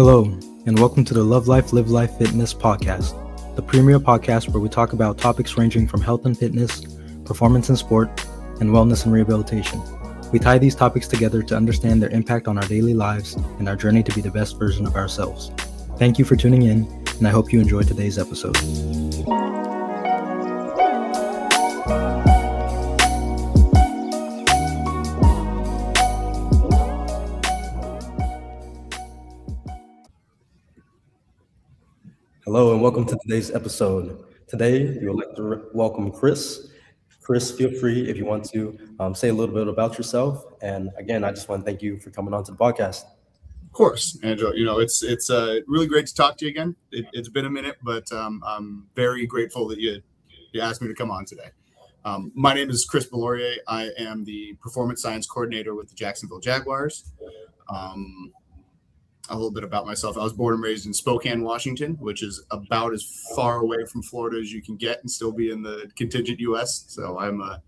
Hello, and welcome to the Love Life, Live Life Fitness podcast, the premier podcast where we talk about topics ranging from health and fitness, performance and sport, and wellness and rehabilitation. We tie these topics together to understand their impact on our daily lives and our journey to be the best version of ourselves. Thank you for tuning in, and I hope you enjoyed today's episode. Hello, and welcome to today's episode. Today, we would like to welcome Chris. Chris, feel free if you want to say a little bit about yourself. And again, I just want to thank you for coming on to the podcast. Of course, Angelo. It's really great to talk to you again. It's been a minute, but I'm very grateful that you asked me to come on today. My name is Chris Beaulaurier. I am the performance science coordinator with the Jacksonville Jaguars. A little bit about myself. I was born and raised in Spokane, Washington, which is about as far away from Florida as you can get and still be in the contingent U.S. So I'm a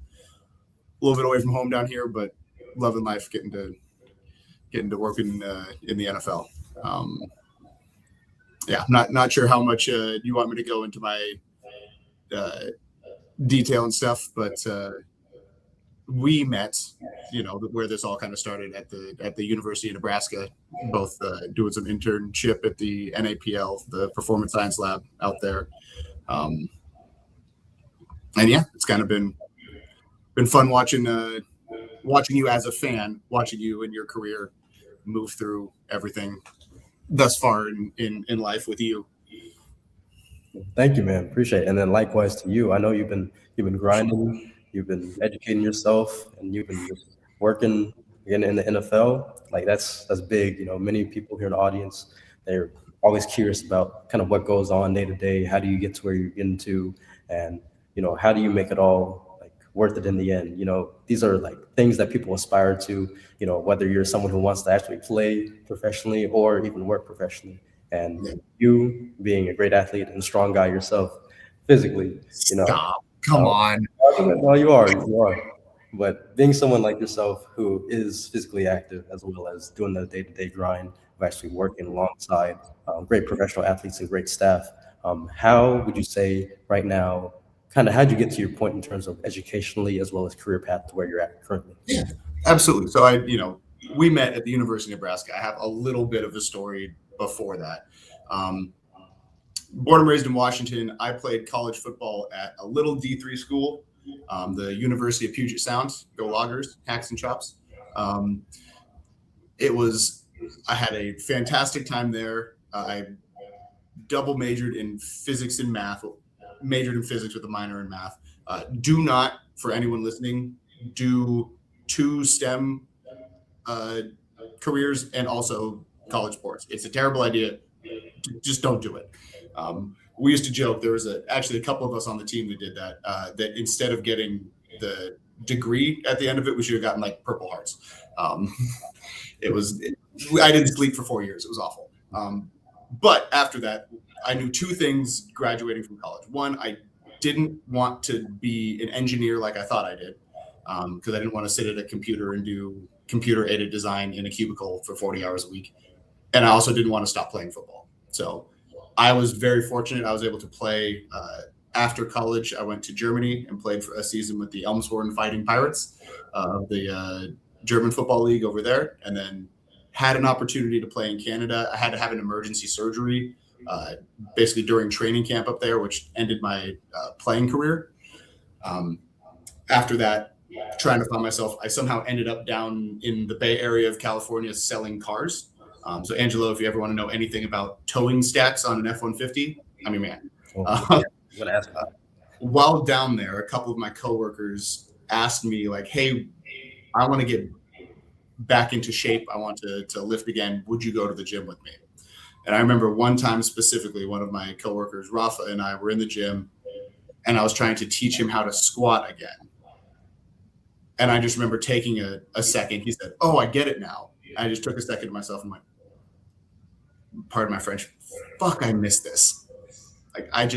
little bit away from home down here, but loving life, getting to work in the NFL. Not sure how much you want me to go into my detail and stuff, but we met, where this all kind of started at the University of Nebraska, both doing some internship at the NAPL, the Performance Science Lab out there. It's kind of been fun watching you as a fan, watching you in your career move through everything thus far in life with you. Thank you, man. Appreciate it. And then likewise to you. I know you've been grinding. You've been educating yourself, and you've been just working again in the NFL. Like that's big. Many people here in the audience, they're always curious about kind of what goes on day to day. How do you get to where you're getting to, and how do you make it all like worth it in the end? These are like things that people aspire to. Whether you're someone who wants to actually play professionally or even work professionally, and you being a great athlete and a strong guy yourself, physically, Stop. Come on. Well, you are. But being someone like yourself who is physically active as well as doing the day-to-day grind of actually working alongside great professional athletes and great staff, how would you say right now, kind of how'd you get to your point in terms of educationally as well as career path to where you're at currently? Yeah, absolutely. So we met at the University of Nebraska. I have a little bit of a story before that. Born and raised in Washington, I played college football at a little D3 school, the University of Puget Sound. Go Loggers, hacks and chops. I had a fantastic time there. I double majored in physics and math, majored in physics with a minor in math. Do not, for anyone listening, do 2 STEM careers and also college sports. It's a terrible idea. Just don't do it. We used to joke, there was actually a couple of us on the team that did that, that instead of getting the degree at the end of it, we should have gotten like Purple Hearts. I didn't sleep for 4 years. It was awful. But after that, I knew 2 things graduating from college. One, I didn't want to be an engineer like I thought I did, because I didn't want to sit at a computer and do computer-aided design in a cubicle for 40 hours a week. And I also didn't want to stop playing football. So I was very fortunate. I was able to play after college. I went to Germany and played for a season with the Elmshorn Fighting Pirates of the German Football League over there, and then had an opportunity to play in Canada. I had to have an emergency surgery basically during training camp up there, which ended my playing career. After that, trying to find myself, I somehow ended up down in the Bay Area of California selling cars. So Angelo, if you ever want to know anything about towing stacks on an F-150, I'm your man. While down there, a couple of my coworkers asked me like, hey, I want to get back into shape. I want to lift again. Would you go to the gym with me? And I remember one time specifically, one of my coworkers, Rafa, and I were in the gym, and I was trying to teach him how to squat again. And I just remember taking a second. He said, oh, I get it now. I just took a second to myself and went, pardon my French, fuck, I missed this. Like, I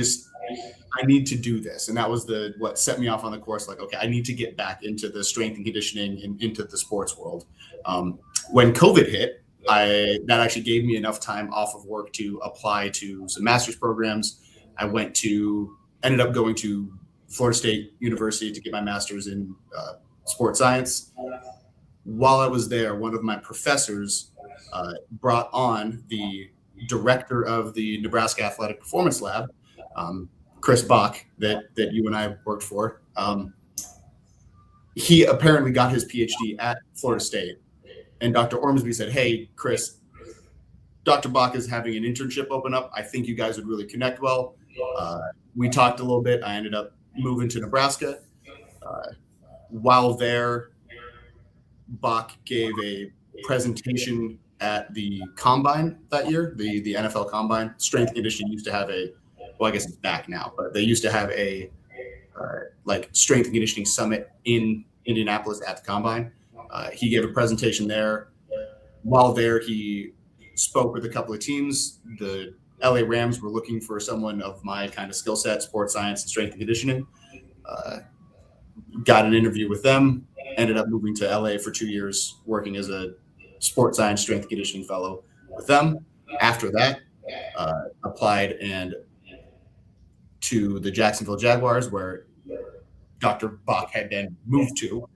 need to do this. And that was what set me off on the course. Like, okay, I need to get back into the strength and conditioning and into the sports world. When COVID hit, that actually gave me enough time off of work to apply to some master's programs. I ended up going to Florida State University to get my master's in sports science. While I was there, one of my professors brought on the director of the Nebraska Athletic Performance Lab, Chris Bach, that you and I worked for. He apparently got his PhD at Florida State. And Dr. Ormsby said, "Hey, Chris, Dr. Bach is having an internship open up. I think you guys would really connect well." We talked a little bit. I ended up moving to Nebraska. While there, Bach gave a presentation at the Combine that year, the NFL Combine. Strength and conditioning used to have I guess it's back now, but they used to have a strength and conditioning summit in Indianapolis at the Combine. He gave a presentation there. While there, he spoke with a couple of teams. The LA Rams were looking for someone of my kind of skill set, sports science and strength and conditioning. Got an interview with them, ended up moving to LA for 2 years, working as a sports science strength and conditioning fellow with them. After that, applied to the Jacksonville Jaguars, where Dr. Bach had then moved to.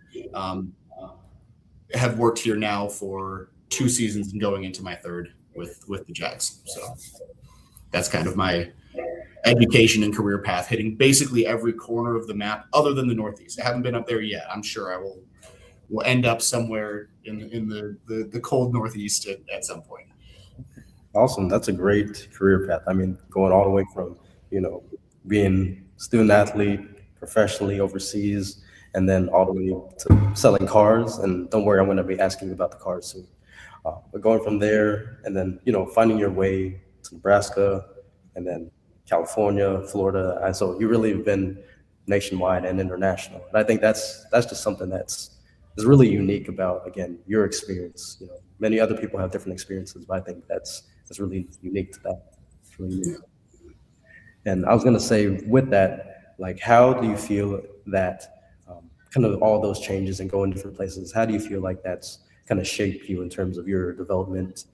Have worked here now for 2 seasons and going into my third with the Jags. So that's kind of my education and career path, hitting basically every corner of the map other than the Northeast. I haven't been up there yet. I'm sure I will end up somewhere in the cold Northeast at some point. Awesome. That's a great career path. I mean, going all the way from, being student athlete professionally overseas, and then all the way to selling cars. And don't worry, I'm going to be asking you about the cars soon. But going from there, and then, finding your way to Nebraska, and then California, Florida. And so you really have been nationwide and international. And I think that's just something that's really unique about, again, your experience. Many other people have different experiences, but I think that's really unique to that. It's really unique. And I was going to say, with that, how do you feel that kind of all those changes and going different places, how do you feel like that's kind of shaped you in terms of your development,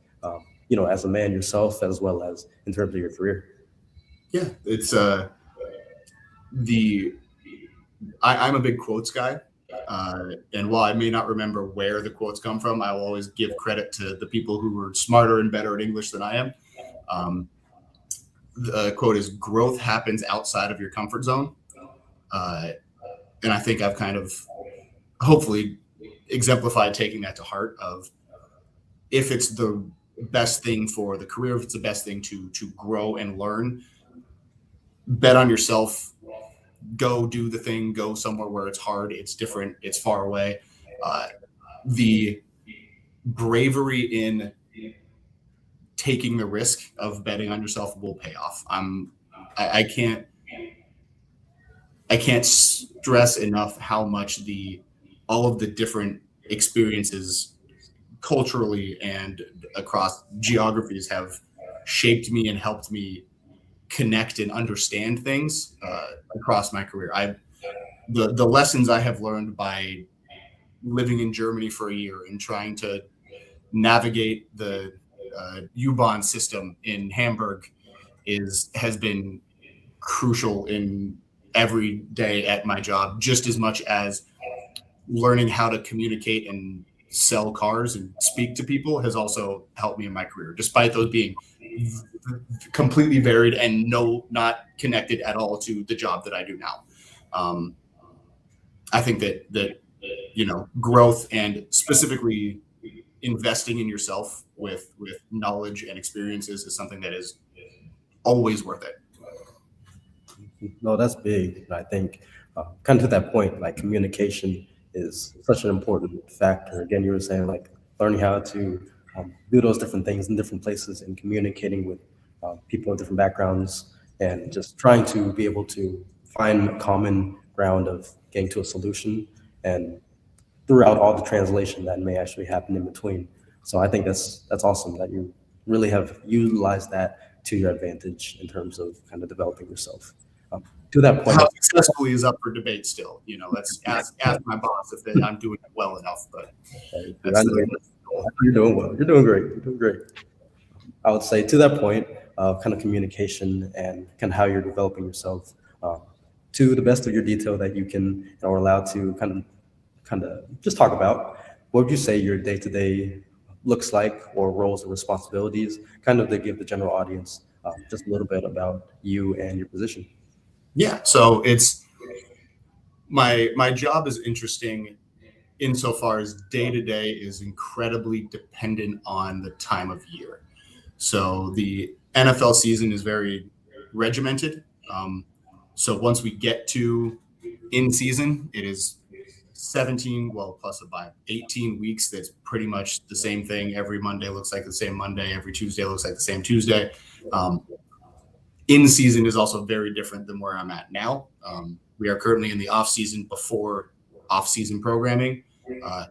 as a man yourself, as well as in terms of your career? Yeah, it's I'm a big quotes guy. And while I may not remember where the quotes come from, I will always give credit to the people who are smarter and better at English than I am. The quote is, "Growth happens outside of your comfort zone." And I think I've kind of hopefully exemplified taking that to heart of, if it's the best thing for the career, if it's the best thing to grow and learn, bet on yourself, go do the thing, go somewhere where it's hard, it's different, it's far away. The bravery in taking the risk of betting on yourself will pay off. I can't stress enough how much all of the different experiences culturally and across geographies have shaped me and helped me connect and understand things across my career. The lessons I have learned by living in Germany for a year and trying to navigate the U-Bahn system in Hamburg has been crucial in every day at my job, just as much as learning how to communicate and sell cars and speak to people has also helped me in my career, despite those being completely varied and not connected at all to the job that I do now. I think that growth and specifically investing in yourself with knowledge and experiences is something that is always worth it. No, that's big. And I think kind of to that point, communication is such an important factor. Again, you were saying learning how to do those different things in different places and communicating with people of different backgrounds, and just trying to be able to find a common ground of getting to a solution, and throughout all the translation that may actually happen in between. So I think that's awesome that you really have utilized that to your advantage in terms of kind of developing yourself. To that point, how successfully is up for debate still. Let's ask my boss if I'm doing it well enough. But You're doing well. You're doing great. You're doing great. I would say to that point of kind of communication and kind of how you're developing yourself um, to the best of your detail that you can or allowed to kind of just talk about. What would you say your day to day looks like, or roles and responsibilities, kind of to give the general audience just a little bit about you and your position? Yeah. So it's my job is interesting insofar as day to day is incredibly dependent on the time of year. So the NFL season is very regimented. So once we get to in season, it is 17, well, plus a bye, 18 weeks. That's pretty much the same thing. Every Monday looks like the same Monday. Every Tuesday looks like the same Tuesday. Um, in season is also very different than where I'm at now. We are currently in the off season before off season programming. Uh,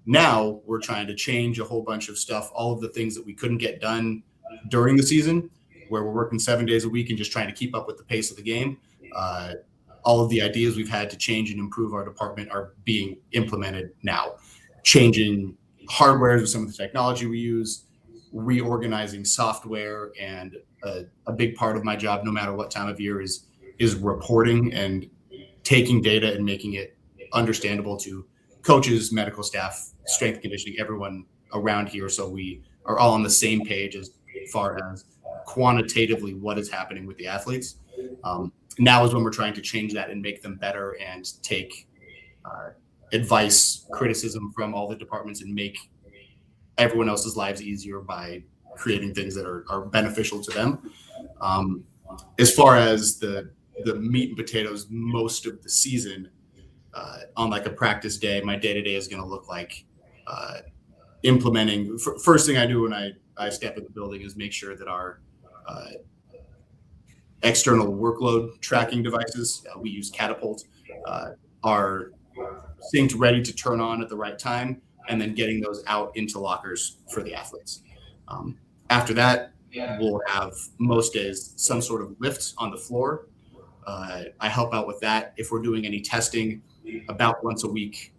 Now we're trying to change a whole bunch of stuff, all of the things that we couldn't get done during the season, where we're working 7 days a week and just trying to keep up with the pace of the game. Uh, all of the ideas we've had to change and improve our department are being implemented now. Changing hardware with some of the technology we use, reorganizing software, and a big part of my job, no matter what time of year, is reporting and taking data and making it understandable to coaches, medical staff, strength conditioning, everyone around here, so we are all on the same page as far as quantitatively what is happening with the athletes. Now is when we're trying to change that and make them better and take advice, criticism from all the departments and make everyone else's lives easier by creating things that are beneficial to them. As far as the meat and potatoes, most of the season, on like a practice day, my day to day is going to look like implementing. First thing I do when I step in the building is make sure that our external workload tracking devices, we use Catapult, are synced, ready to turn on at the right time, and then getting those out into lockers for the athletes. After that, we'll have most days some sort of lift on the floor. I help out with that. If we're doing any testing, about once a week,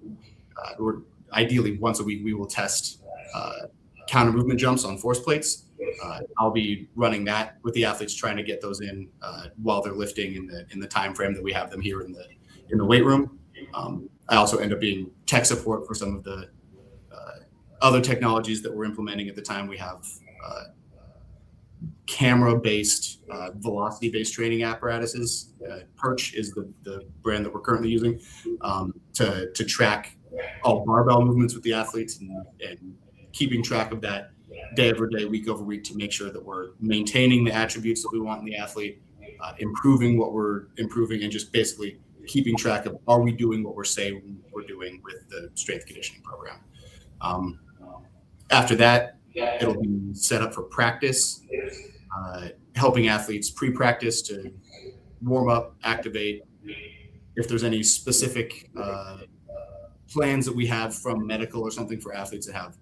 or ideally once a week, we will test counter movement jumps on force plates. I'll be running that with the athletes, trying to get those in while they're lifting in the time frame that we have them here in the weight room. I also end up being tech support for some of the other technologies that we're implementing at the time. We have camera-based, velocity-based training apparatuses. Perch is the brand that we're currently using to track all barbell movements with the athletes and keeping track of that day over day, week over week, to make sure that we're maintaining the attributes that we want in the athlete, improving what we're improving, and just basically keeping track of, are we doing what we're saying we're doing with the strength conditioning program. After that, it'll be set up for practice, helping athletes pre-practice to warm up, activate. If there's any specific plans that we have from medical or something for athletes that have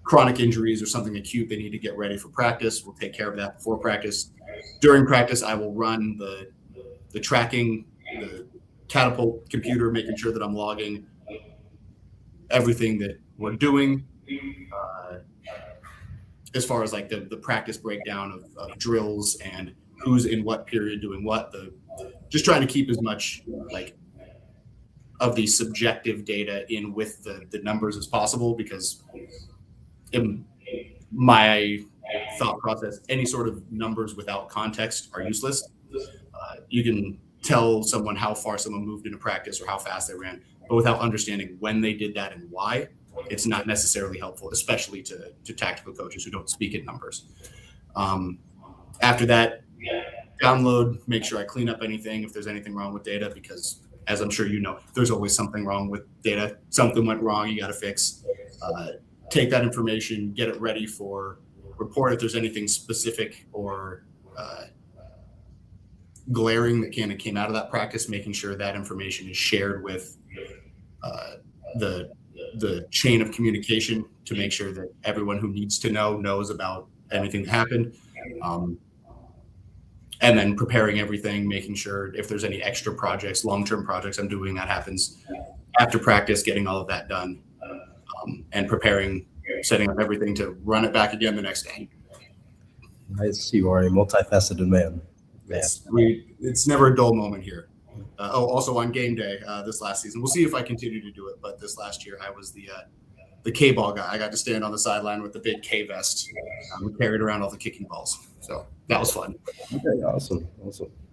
chronic injuries or something acute they need to get ready for practice, we'll take care of that before practice. During practice, I will run the tracking, the Catapult computer, making sure that I'm logging everything that we're doing. As far as like the practice breakdown of drills and who's in what period doing what, just trying to keep as much like of the subjective data in with the numbers as possible, because in my thought process, any sort of numbers without context are useless. You can tell someone how far someone moved in a practice or how fast they ran, but without understanding when they did that and why, it's not necessarily helpful, especially to tactical coaches who don't speak in numbers. After that, download, make sure I clean up anything if there's anything wrong with data, because as I'm sure you know, there's always something wrong with data. Something went wrong, you got to fix. Take that information, get it ready for report if there's anything specific or glaring that came out of that practice, making sure that information is shared with the chain of communication to make sure that everyone who needs to know knows about anything that happened. And then preparing everything, making sure if there's any extra projects, long-term projects I'm doing, that happens after practice, getting all of that done, and preparing setting up everything to run it back again the next day. Nice. You are a multifaceted man. Man. It's never a dull moment here. Also on game day this last season, we'll see if I continue to do it. But this last year, I was the K ball guy. I got to stand on the sideline with the big K vest, carried around all the kicking balls. So that was fun. Okay, awesome.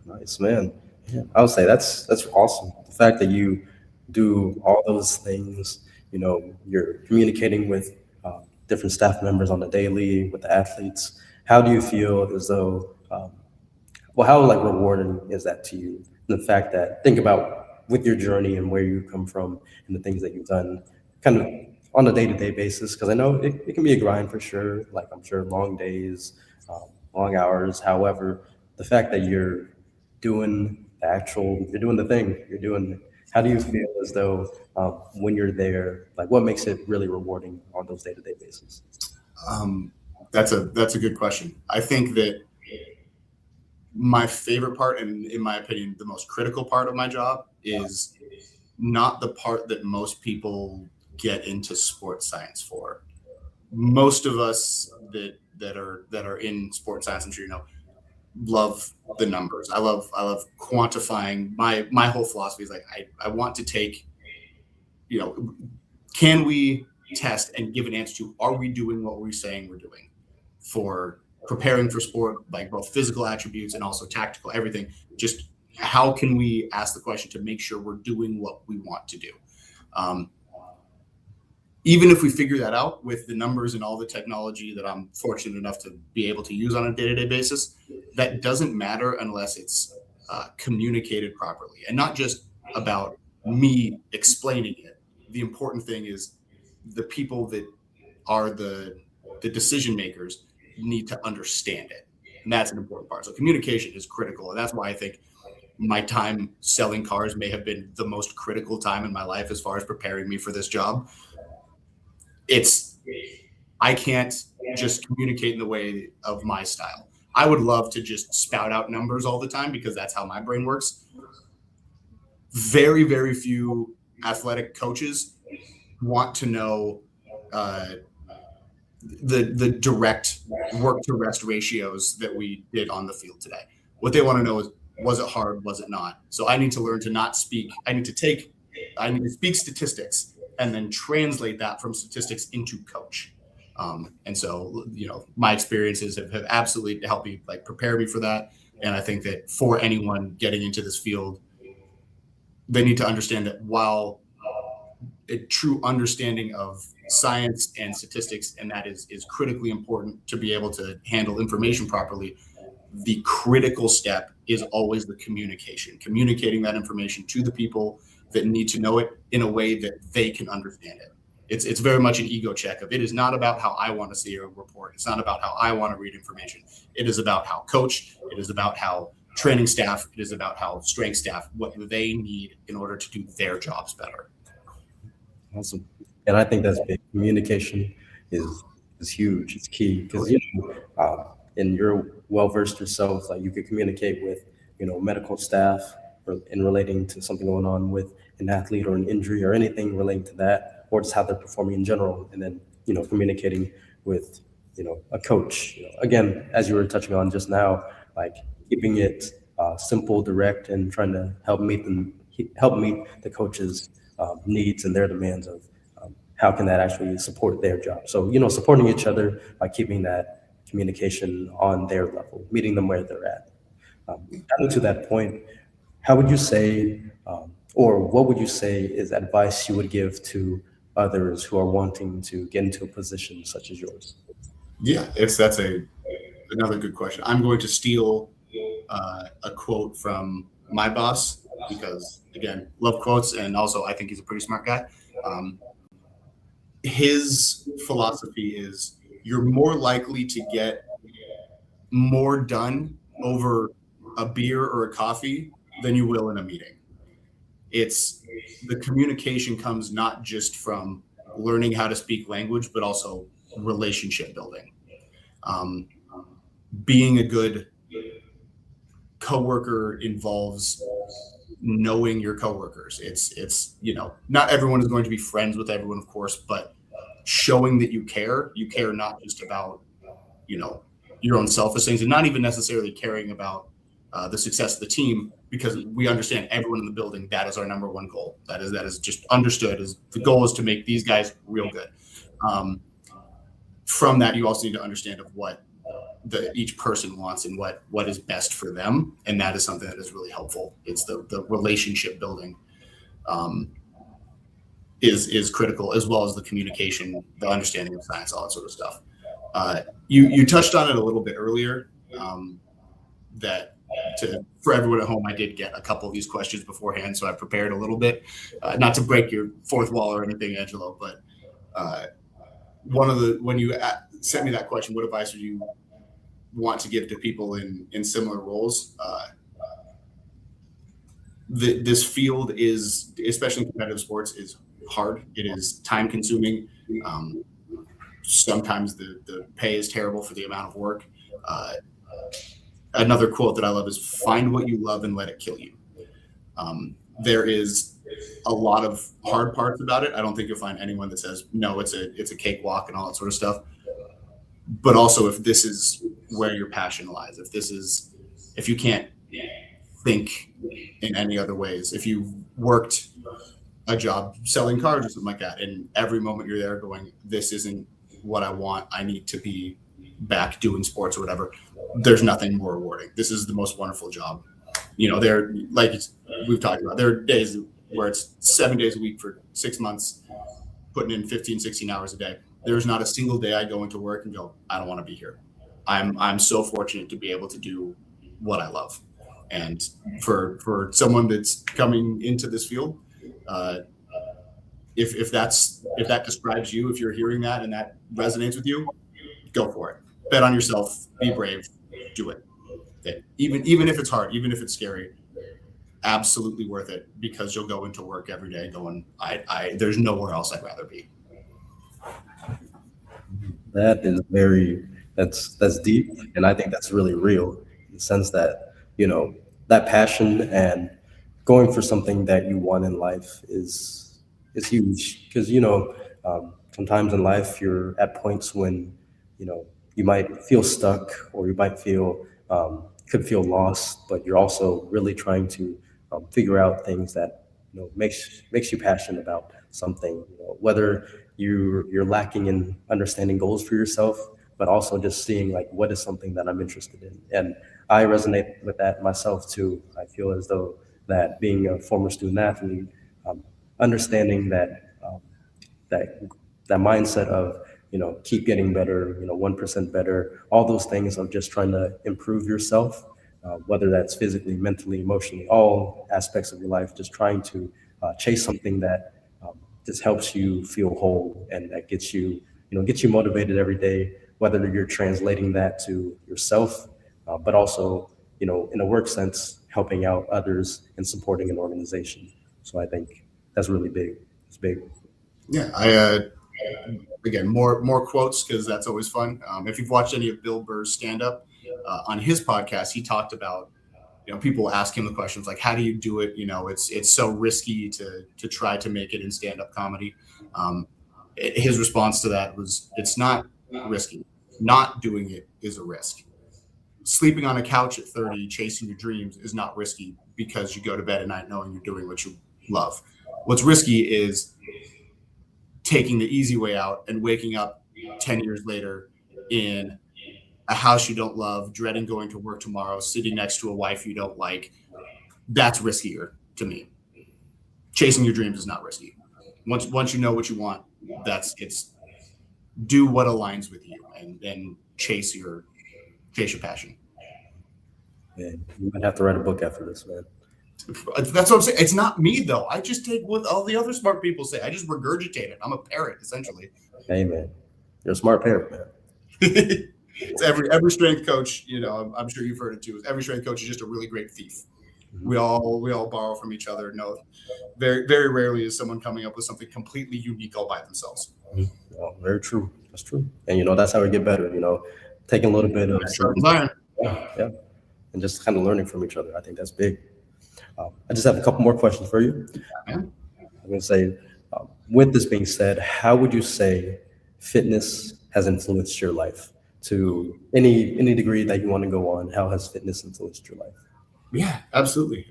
Nice, man. Yeah, I would say that's awesome. The fact that you do all those things, you're communicating with different staff members on the daily, with the athletes. How do you feel as though, how like rewarding is that to you? The fact that think about with your journey and where you come from and the things that you've done, kind of on a day-to-day basis, because I know it can be a grind for sure. Like I'm sure long days, long hours. However, the fact that you're doing the thing, how do you feel as though when you're there, like what makes it really rewarding on those day-to-day basis? That's a good question. I think that my favorite part, and in my opinion, the most critical part of my job, is not the part that most people get into sports science for. Most of us that are in sports science, I'm sure you know, love the numbers. I love quantifying. My whole philosophy is like I want to take, can we test and give an answer to, are we doing what we're saying we're doing for preparing for sport, like both physical attributes and also tactical, everything. Just how can we ask the question to make sure we're doing what we want to do? Even if we figure that out with the numbers and all the technology that I'm fortunate enough to be able to use on a day-to-day basis, that doesn't matter unless it's communicated properly, and not just about me explaining it. The important thing is the people that are the decision makers need to understand it. And that's an important part. So communication is critical. And that's why I think my time selling cars may have been the most critical time in my life as far as preparing me for this job. I can't just communicate in the way of my style. I would love to just spout out numbers all the time because that's how my brain works. Very, very few athletic coaches want to know the direct work to rest ratios that we did on the field today. What they want to know is, was it hard? Was it not? So I need to learn to not speak. I need to speak statistics and then translate that from statistics into coach. And so, my experiences have absolutely helped me prepare me for that. And I think that for anyone getting into this field, they need to understand that while a true understanding of science and statistics, and that is critically important to be able to handle information properly, the critical step is always the communicating that information to the people that need to know it in a way that they can understand it. It's very much an ego check of, it is not about how I want to see a report. It's not about how I want to read information. It is about how coach, it is about how training staff, it is about how strength staff, what they need in order to do their jobs better. Awesome. And I think that's big. Communication is huge. It's key because and you're well versed yourself. Like you could communicate with medical staff in relating to something going on with an athlete or an injury or anything relating to that, or just how they're performing in general, and then communicating with a coach. Again, as you were touching on just now, like keeping it simple, direct, and trying to help meet the coach's needs and their demands of how can that actually support their job. So supporting each other by keeping that communication on their level, meeting them where they're at. Coming to that point, how would you say, or what would you say is advice you would give to others who are wanting to get into a position such as yours? Yeah, that's another good question. I'm going to steal a quote from my boss because, again, love quotes, and also I think he's a pretty smart guy. His philosophy is you're more likely to get more done over a beer or a coffee than you will in a meeting. It's the communication comes not just from learning how to speak language, but also relationship building. Being a good coworker involves knowing your coworkers. It's not everyone is going to be friends with everyone, of course, but showing that you care not just about, your own selfish things, and not even necessarily caring about the success of the team, because we understand everyone in the building, that is our number one goal. That is just understood, as the goal is to make these guys real good. From that, you also need to understand of what each person wants and what is best for them, and that is something that is really helpful. It's the relationship building is critical, as well as the communication, the understanding of science, all that sort of stuff. You touched on it a little bit earlier, that for everyone at home, I did get a couple of these questions beforehand, so I prepared a little bit, not to break your fourth wall or anything, Angelo, but when you sent me that question, what advice would you want to give to people in similar roles? This field is, especially in competitive sports, is hard. It is time consuming. Sometimes the pay is terrible for the amount of work. Another quote that I love is, find what you love and let it kill you. There is a lot of hard parts about it. I don't think you'll find anyone that says, no, it's a cakewalk and all that sort of stuff. But also, if this is where your passion lies, if you can't think in any other ways, if you've worked a job selling cars or something like that, and every moment you're there going, this isn't what I want, I need to be back doing sports or whatever, there's nothing more rewarding. This is the most wonderful job. There, like we've talked about, there are days where it's 7 days a week for 6 months, putting in 15, 16 hours a day. There's not a single day I go into work and go, I don't want to be here. I'm so fortunate to be able to do what I love. And for someone that's coming into this field, if that describes you, if you're hearing that and that resonates with you, go for it. Bet on yourself, be brave, do it. Even if it's hard, even if it's scary, absolutely worth it, because you'll go into work every day going, there's nowhere else I'd rather be. That is that's deep, and I think that's really real, in the sense that, that passion and going for something that you want in life is huge, because sometimes in life you're at points when you might feel stuck, or you might could feel lost, but you're also really trying to figure out things that makes you passionate about something, whether you're lacking in understanding goals for yourself, but also just seeing like, what is something that I'm interested in. And I resonate with that myself too. I feel as though that, being a former student athlete, understanding that mindset of keep getting better, 1% better, all those things of just trying to improve yourself, whether that's physically, mentally, emotionally, all aspects of your life, just trying to chase something that just helps you feel whole, and that gets you motivated every day, whether you're translating that to yourself, but also, in a work sense, helping out others and supporting an organization. So I think that's really big. It's big. Yeah, again, more quotes, because that's always fun. If you've watched any of Bill Burr's stand-up, on his podcast, he talked about, people ask him the questions like, how do you do it? It's so risky to try to make it in stand-up comedy. His response to that was, it's not risky. Not doing it is a risk. Sleeping on a couch at 30, chasing your dreams, is not risky, because you go to bed at night knowing you're doing what you love. What's risky is taking the easy way out and waking up 10 years later in a house you don't love, dreading going to work tomorrow, sitting next to a wife you don't like. That's riskier to me. Chasing your dreams is not risky. Once you know what you want, do what aligns with you, and then chase your passion. Man, you might have to write a book after this, man. That's what I'm saying. It's not me, though. I just take what all the other smart people say. I just regurgitate it. I'm a parrot, essentially. Hey, man, you're a smart parrot, man. It's every strength coach, I'm sure you've heard it too. Every strength coach is just a really great thief. Mm-hmm. We all borrow from each other. No, very, very rarely is someone coming up with something completely unique all by themselves. Mm-hmm. Oh, very true. That's true. And that's how we get better. Taking a little bit of yeah, and just kind of learning from each other. I think that's big. I just have a couple more questions for you. Yeah. I'm going to say, with this being said, how would you say fitness has influenced your life to any degree that you want to go on. How has fitness influenced your life? Yeah, absolutely.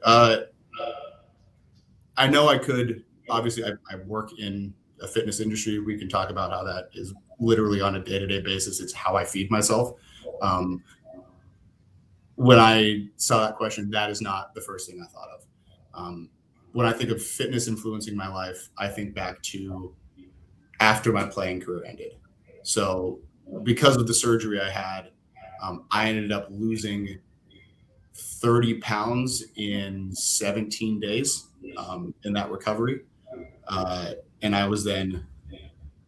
I know I could, obviously, I work in a fitness industry. We can talk about how that is literally on a day-to-day basis. It's how I feed myself. Um, when I saw that question, that is not the first thing I thought of. When I think of fitness influencing my life, I think back to after my playing career ended. So, because of the surgery I had, I ended up losing 30 pounds in 17 days in that recovery. And I was then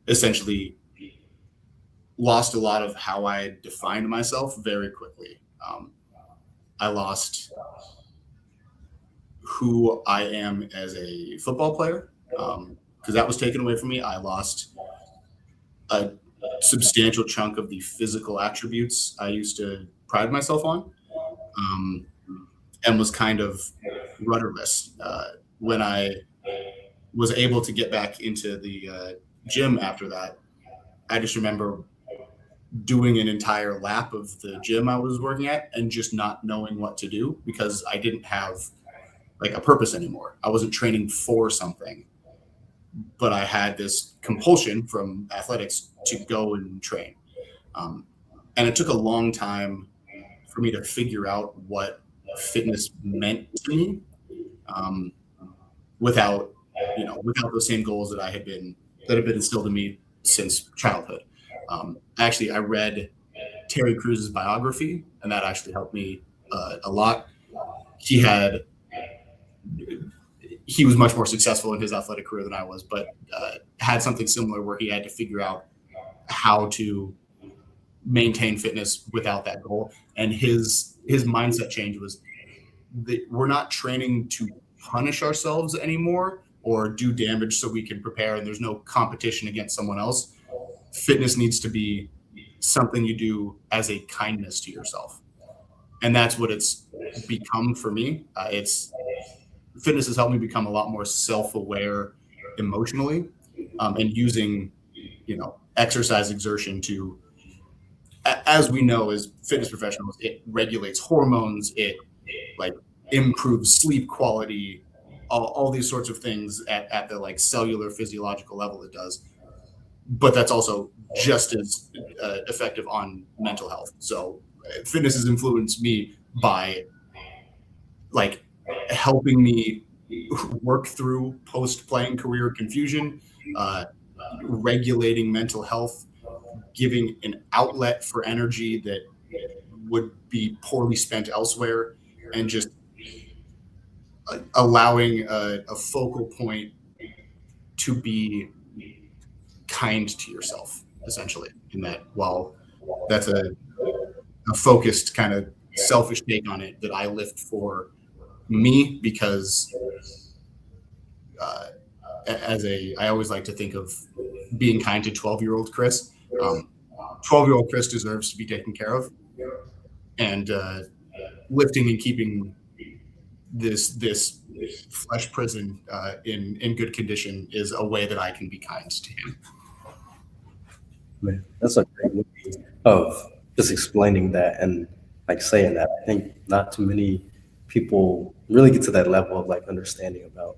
essentially lost a lot of how I defined myself very quickly. I lost who I am as a football player because that was taken away from me. I lost a substantial chunk of the physical attributes I used to pride myself on, um, and was kind of rudderless. When I was able to get back into the gym after that, I just remember doing an entire lap of the gym I was working at and just not knowing what to do because I didn't have like a purpose anymore. I wasn't training for something, but I had this compulsion from athletics to go and train. Um, and it took a long time for me to figure out what fitness meant to me um, without, without those same goals that have been instilled in me since childhood. Actually, I read Terry Cruz's biography, and that actually helped me a lot. He had he was much more successful in his athletic career than I was, but had something similar where he had to figure out how to maintain fitness without that goal. And his mindset change was that we're not training to punish ourselves anymore or do damage so we can prepare and there's no competition against someone else. Fitness needs to be something you do as a kindness to yourself. And that's what it's become for me. It's fitness has helped me become a lot more self-aware emotionally, and using, exercise exertion to, as we know, as fitness professionals, it regulates hormones. It like improves sleep quality, all these sorts of things at the like cellular physiological level it does. But that's also just as effective on mental health. So fitness has influenced me by like helping me work through post-playing career confusion, uh, regulating mental health, giving an outlet for energy that would be poorly spent elsewhere, and just allowing a focal point to be kind to yourself, essentially. In that, while that's a focused kind of selfish take on it that I lift for me because uh, I always like to think of being kind to 12-year-old Chris. 12-year-old Chris deserves to be taken care of, and lifting and keeping this flesh prison in good condition is a way that I can be kind to him. Man, that's a great way of just explaining that and like saying that. I think not too many people really get to that level of like understanding about.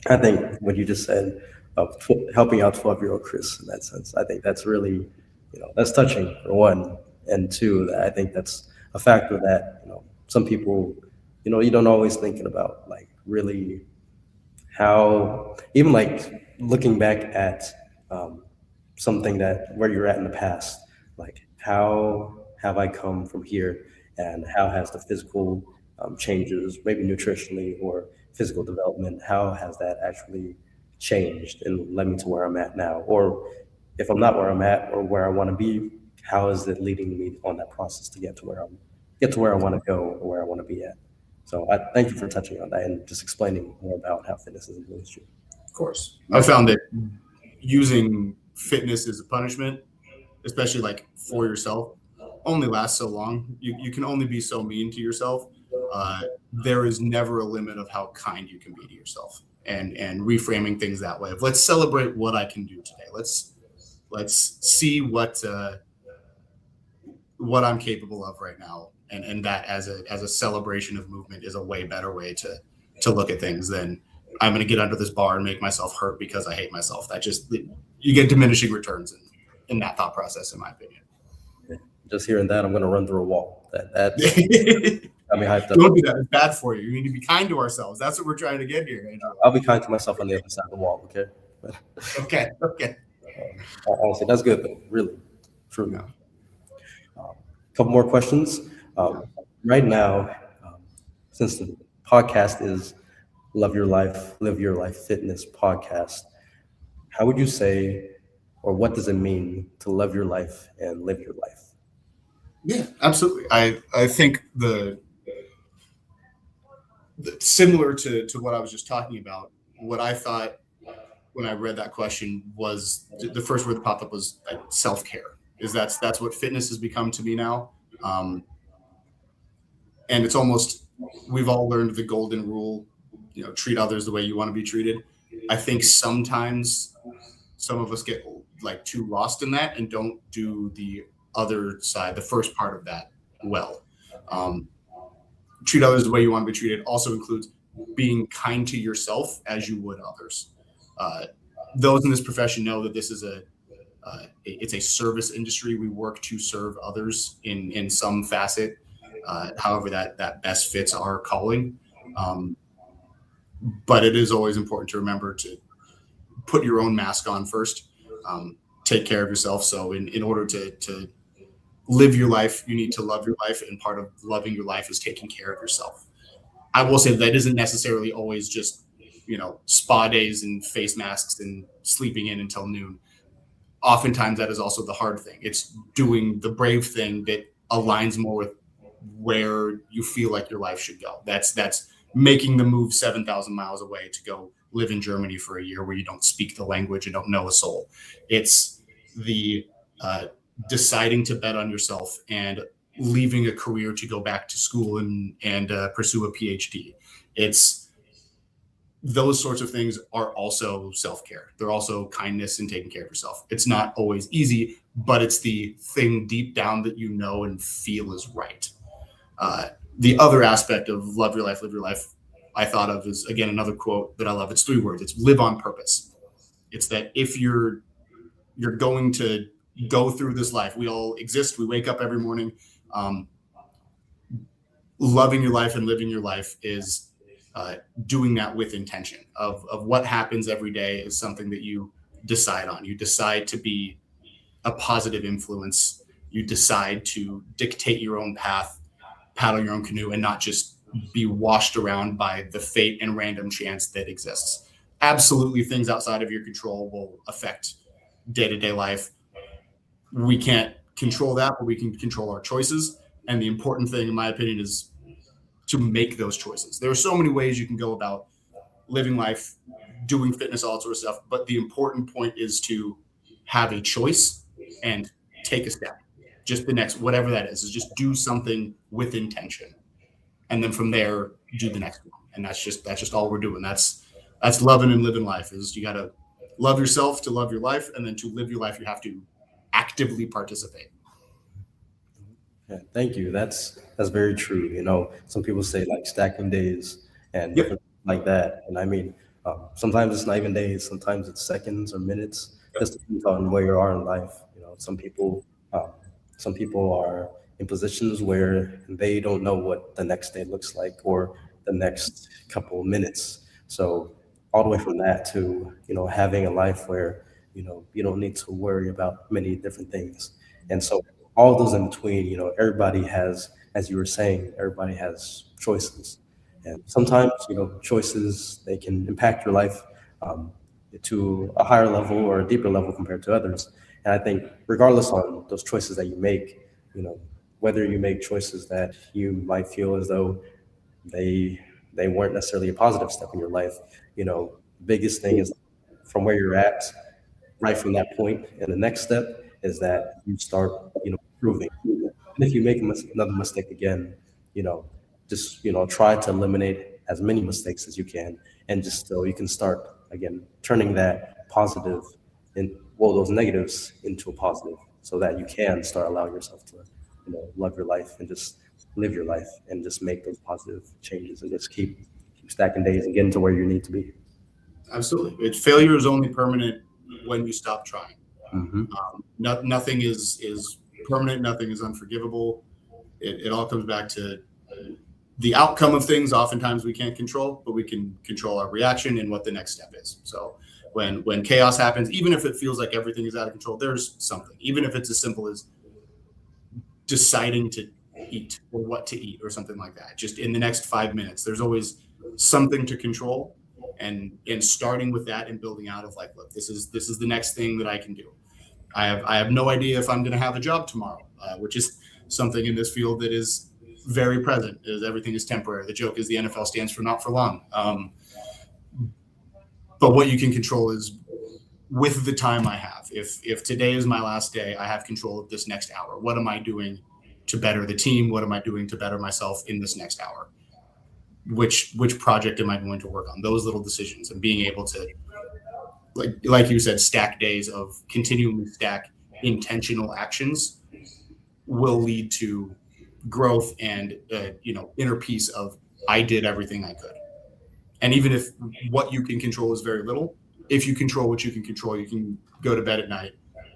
I think what you just said of helping out 12-year-old Chris in that sense. I think that's really, that's touching for one, and two, that I think that's a factor that some people, you don't always thinking about like really how even like looking back at something that where you're at in the past, like how have I come from here, and how has the physical changes, maybe nutritionally or physical development, how has that actually changed and led me to where I'm at now? Or if I'm not where I'm at or where I want to be, how is it leading me on that process to get to where I want to go or where I want to be at? So I thank you for touching on that and just explaining more about how fitness has influenced you. Of course, I found that using fitness as a punishment, especially like for yourself, only lasts so long. You can only be so mean to yourself. There is never a limit of how kind you can be to yourself, and reframing things that way of let's celebrate what I can do today. Let's Let's see what I'm capable of right now, and that as a celebration of movement is a way better way to look at things than I'm going to get under this bar and make myself hurt because I hate myself. That just you get diminishing returns in that thought process, in my opinion. Just hearing that, I'm going to run through a wall. That's got me hyped up. Don't do that. It's bad for you. You need to be kind to ourselves. That's what we're trying to get here, Andrew. I'll be kind to myself on the other side of the wall. Okay. Okay. Okay. Honestly, that's good though. Really, true. Yeah. Couple more questions. Right now, um, since the podcast is Love Your Life, Live Your Life Fitness podcast, how would you say, or what does it mean to love your life and live your life? Yeah, absolutely. I think the similar to what I was just talking about, what I thought when I read that question was the first word that popped up was self-care. That's what fitness has become to me now. Um, and it's almost, we've all learned the golden rule, treat others the way you want to be treated. I think sometimes some of us get like too lost in that and don't do the other side, the first part of that well. Um, Treat others the way you want to be treated also includes being kind to yourself as you would others. Those in this profession know that this is it's a service industry. We work to serve others in some facet, however that best fits our calling. But it is always important to remember to put your own mask on first. Take care of yourself. So in order to live your life, you need to love your life, and part of loving your life is taking care of yourself. I will say that isn't necessarily always just spa days and face masks and sleeping in until noon. Oftentimes that is also the hard thing. It's doing the brave thing that aligns more with where you feel like your life should go. That's making the move 7,000 miles away to go live in Germany for a year where you don't speak the language and don't know a soul. It's the deciding to bet on yourself and leaving a career to go back to school and pursue a PhD. It's those sorts of things are also self-care. They're also kindness and taking care of yourself. It's not always easy, but it's the thing deep down that you know and feel is right. The other aspect of love your life, live your life, I thought of is, again, another quote that I love. It's 3 words. It's live on purpose. It's that if you're going to go through this life, we all exist. We wake up every morning. Loving your life and living your life is doing that with intention of what happens every day is something that you decide on. You decide to be a positive influence. You decide to dictate your own path, paddle your own canoe, and not just be washed around by the fate and random chance that exists. Absolutely, things outside of your control will affect day-to-day life. We can't control that, but we can control our choices. And the important thing, in my opinion, is to make those choices. There are so many ways you can go about living life, doing fitness, all that sort of stuff. But the important point is to have a choice and take a step. Just the next, whatever that is just do something with intention. And then from there, do the next one. And that's just all we're doing. That's loving and living life. Is you got to love yourself to love your life. And then to live your life, you have to actively participate. Yeah, thank you. That's very true. Some people say like stacking days and Yep. different like that. And I mean, sometimes it's not even days. Sometimes it's seconds or minutes. Just depends on where you are in life. Um, some people are in positions where they don't know what the next day looks like or the next couple of minutes. So all the way from that to having a life where you don't need to worry about many different things. And so all those in between, everybody has, as you were saying, everybody has choices. And sometimes, choices, they can impact your life um, to a higher level or a deeper level compared to others. And I think regardless on those choices that you make, whether you make choices that you might feel as though they they weren't necessarily a positive step in your life, biggest thing is from where you're at right from that point. And the next step is that you start, improving. And if you make another mistake again, you know, just, try to eliminate as many mistakes as you can. And just so you can start again, turning that positive those negatives into a positive, so that you can start allowing yourself to, love your life and just live your life and just make those positive changes and just keep stacking days and getting to where you need to be. Absolutely. Failure is only permanent when you stop trying. Hmm. Nothing is permanent. Nothing is unforgivable. It all comes back to the outcome of things. Oftentimes we can't control, but we can control our reaction and what the next step is. So when chaos happens, even if it feels like everything is out of control, there's something. Even if it's as simple as deciding to eat or what to eat or something like that. Just in the next 5 minutes, there's always something to control, and starting with that and building out of like, look, this is the next thing that I can do. I have no idea if I'm going to have a job tomorrow, which is something in this field that is very present. Is everything is temporary. The joke is the NFL stands for not for long. But what you can control is with the time I have. If today is my last day, I have control of this next hour. What am I doing to better the team? What am I doing to better myself in this next hour? Which project am I going to work on? Those little decisions, and being able to, like you said, stack days of continually stack intentional actions will lead to growth and inner peace of I did everything I could. And even if what you can control is very little, if you control what you can control, you can go to bed at night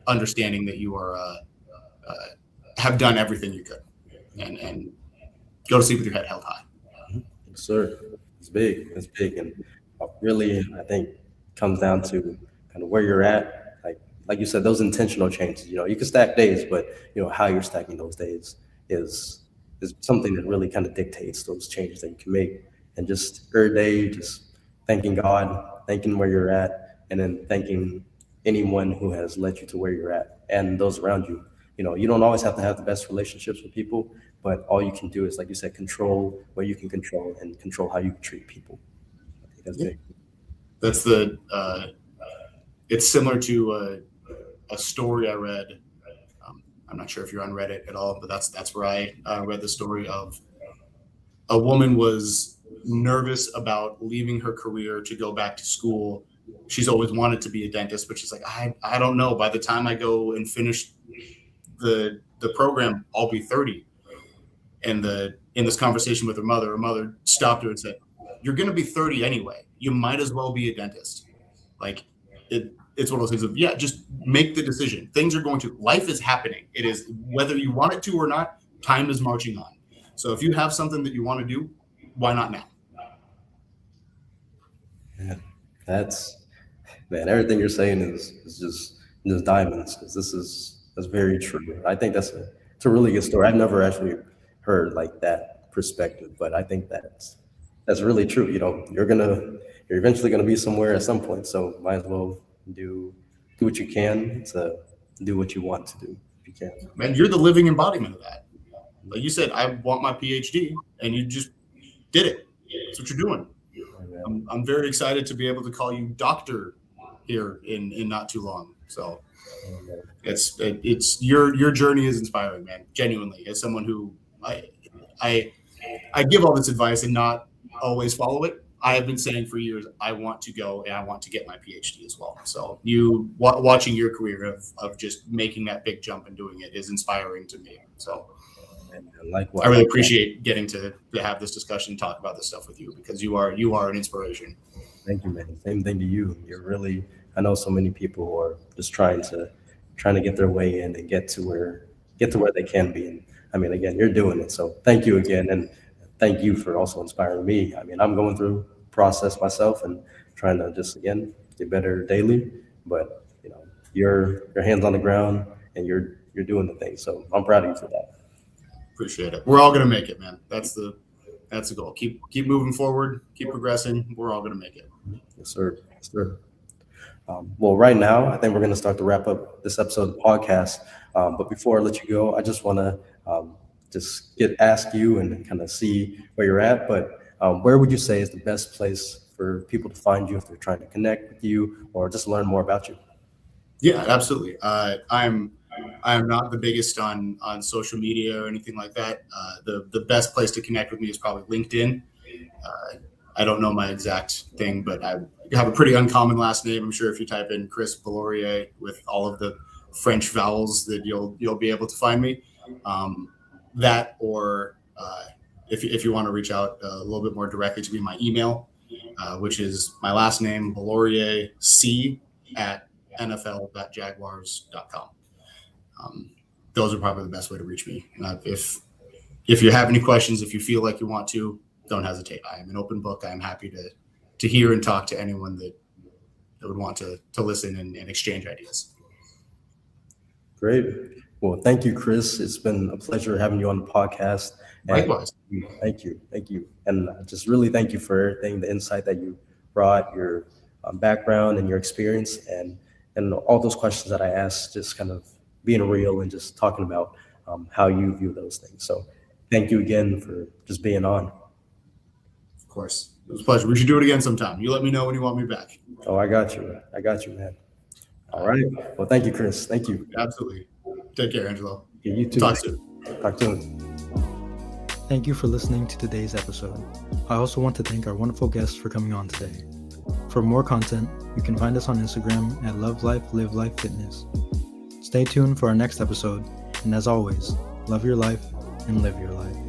understanding that you are have done everything you could, and go to sleep with your head held high. Yes, sir. It's big. It's big, and really, I think comes down to kind of where you're at. Like you said, those intentional changes. You can stack days, but how you're stacking those days is is something that really kind of dictates those changes that you can make. And just every day, just thanking God, thanking where you're at, and then thanking anyone who has led you to where you're at and those around you. You don't always have to have the best relationships with people, but all you can do is, like you said, control what you can control and control how you treat people. I think that's Yeah. big. That's the. It's similar to a story I read. I'm not sure if you're on Reddit at all, but that's where I read the story of a woman was nervous about leaving her career to go back to school. She's always wanted to be a dentist, but she's like, I don't know. By the time I go and finish the program, I'll be 30. And in this conversation with her mother stopped her and said, "You're going to be 30 anyway. You might as well be a dentist." Like it's one of those things of, yeah, just make the decision. Things are going to, life is happening. It is, whether you want it to or not, time is marching on. So if you have something that you want to do, why not now? Yeah, that's man. Everything you're saying is just diamonds. 'Cause that's very true. I think it's a really good story. I've never actually heard like that perspective, but I think that's really true. You're eventually gonna be somewhere at some point, so might as well do do what you can to do what you want to do if you can. Man, you're the living embodiment of that. Like you said, I want my PhD, and you just did it. That's what you're doing. Amen. I'm very excited to be able to call you doctor here in not too long. So Amen. it's your journey is inspiring, man. Genuinely, as someone who I I give all this advice and not always follow it. I have been saying for years I want to go and I want to get my PhD as well. So you watching your career of just making that big jump and doing it is inspiring to me. So And I likewise. really appreciate getting to have this discussion, talk about this stuff with you, because you are an inspiration. Thank you, man. Same thing to you. You're really. I know so many people who are just trying to get their way in and get to where they can be. And I mean, again, you're doing it. So thank you again, and thank you for also inspiring me. I mean, I'm going through a process myself and trying to just again get better daily. But your hands on the ground and you're doing the thing. So I'm proud of you for that. Appreciate it. We're all gonna make it, man. That's the goal. Keep moving forward. Keep progressing. We're all gonna make it. Yes, sir. Yes, sir. Well, right now, I think we're going to start to wrap up this episode of the podcast. But before I let you go, I just want to just ask you and kind of see where you're at. But where would you say is the best place for people to find you if they're trying to connect with you or just learn more about you? Yeah, absolutely. I'm not the biggest on social media or anything like that. The best place to connect with me is probably LinkedIn. Uh, I don't know my exact thing, but I have a pretty uncommon last name. I'm sure if you type in Chris Beaulaurier with all of the French vowels, that you'll be able to find me. That or if you want to reach out a little bit more directly to me, my email, which is my last name Beaulaurier C at NFL.jaguars.com. Those are probably the best way to reach me. If you have any questions, if you feel like you want to, don't hesitate. I am an open book. I am happy to hear and talk to anyone that would want to listen and exchange ideas. Great. Well, thank you, Chris. It's been a pleasure having you on the podcast. Likewise. Thank you. And just really thank you for everything, the insight that you brought, your background and your experience, and all those questions that I asked, just kind of being real and just talking about how you view those things. So thank you again for just being on. Of course. It was a pleasure. We should do it again sometime. You let me know when you want me back. Oh, I got you, man. All right. Well, thank you, Chris. Thank you. Absolutely. Take care, Angelo. Yeah, you too. Talk soon. Talk soon. Thank you for listening to today's episode. I also want to thank our wonderful guests for coming on today. For more content, you can find us on Instagram at Love Life, Live Life Fitness. Stay tuned for our next episode, and as always, love your life and live your life.